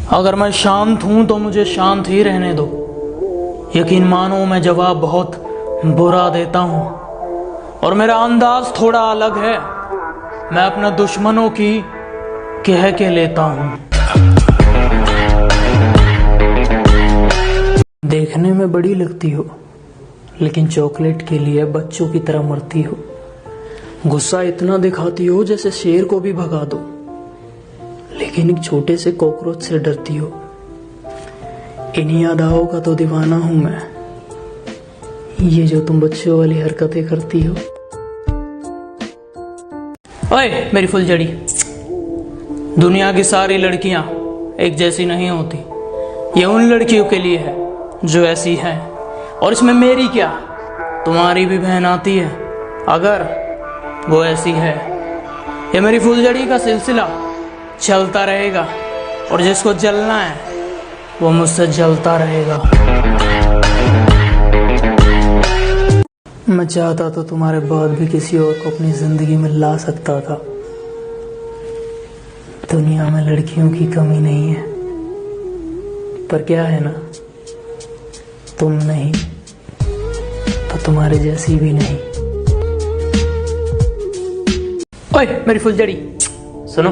अगर मैं शांत हूं तो मुझे शांत ही रहने दो। यकीन मानो मैं जवाब बहुत बुरा देता हूं और मेरा अंदाज थोड़ा अलग है। मैं अपने दुश्मनों की कह के लेता हूं। देखने में बड़ी लगती हो लेकिन चॉकलेट के लिए बच्चों की तरह मरती हो। गुस्सा इतना दिखाती हो जैसे शेर को भी भगा दो, लेकिन एक छोटे से कॉकरोच से डरती हो। इन्हीं अदाओं का तो दीवाना हूं मैं, ये जो तुम बच्चों वाली हरकतें करती हो। ओए मेरी फुलझड़ी, दुनिया की सारी लड़कियां एक जैसी नहीं होती। ये उन लड़कियों के लिए है जो ऐसी हैं, और इसमें मेरी क्या, तुम्हारी भी बहन आती है अगर वो ऐसी है। ये मेरी फुलझड़ी का सिलसिला चलता रहेगा और जिसको जलना है वो मुझसे जलता रहेगा। मैं चाहता तो तुम्हारे बाद भी किसी और को अपनी जिंदगी में ला सकता था। दुनिया में लड़कियों की कमी नहीं है, पर क्या है ना, तुम नहीं तो तुम्हारे जैसी भी नहीं। ओए मेरी फुलझड़ी सुनो,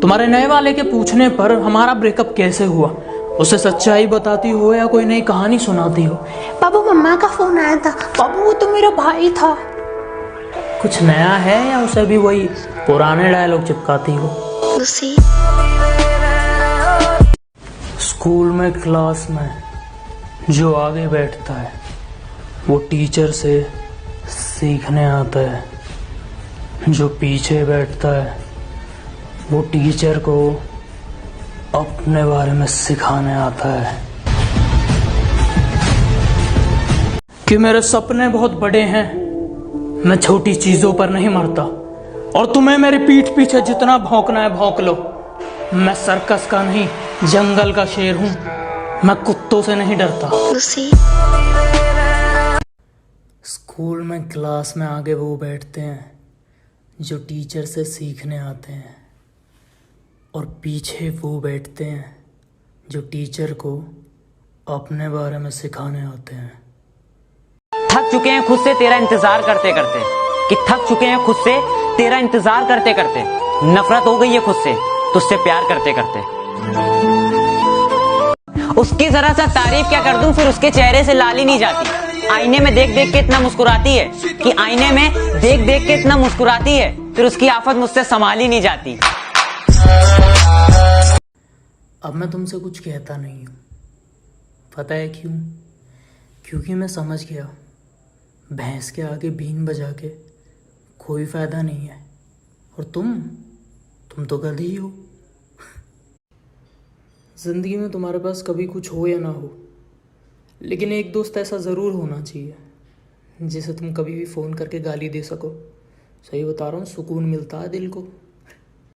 तुम्हारे नए वाले के पूछने पर हमारा ब्रेकअप कैसे हुआ उसे सच्चाई बताती हो या कोई नई कहानी सुनाती हो? बाबू मम्मा का फोन आया था। बाबू वो तो मेरा भाई था। कुछ नया है या उसे भी वही पुराने डायलॉग चिपकाती हो? स्कूल में क्लास में जो आगे बैठता है वो टीचर से सीखने आता है, जो पीछे बैठता है वो टीचर को अपने बारे में सिखाने आता है। कि मेरे सपने बहुत बड़े हैं, मैं छोटी चीजों पर नहीं मरता, और तुम्हें मेरी पीठ पीछे जितना भौंकना है भौंक लो। मैं सर्कस का नहीं जंगल का शेर हूं, मैं कुत्तों से नहीं डरता। स्कूल में क्लास में आगे वो बैठते हैं जो टीचर से सीखने आते हैं, और पीछे वो बैठते हैं जो टीचर को अपने बारे में सिखाने आते हैं। थक चुके हैं खुद से तेरा इंतजार करते करते, कि थक चुके हैं खुद से तेरा इंतजार करते करते। नफरत हो गई है खुद से तुझसे प्यार करते करते। उसकी जरा सा तारीफ क्या कर दूं फिर उसके चेहरे से लाली नहीं जाती। आईने में देख देख के इतना मुस्कुराती है कि आईने में देख देख के इतना मुस्कुराती है फिर उसकी आफत मुझसे संभाली नहीं जाती। अब मैं तुमसे कुछ कहता नहीं हूँ, पता है क्यों? क्योंकि मैं समझ गया भैंस के आगे बीन बजा के कोई फायदा नहीं है, और तुम तो गधी हो। जिंदगी में तुम्हारे पास कभी कुछ हो या ना हो, लेकिन एक दोस्त ऐसा ज़रूर होना चाहिए जिसे तुम कभी भी फ़ोन करके गाली दे सको। सही बता रहा हूँ, सुकून मिलता है दिल को।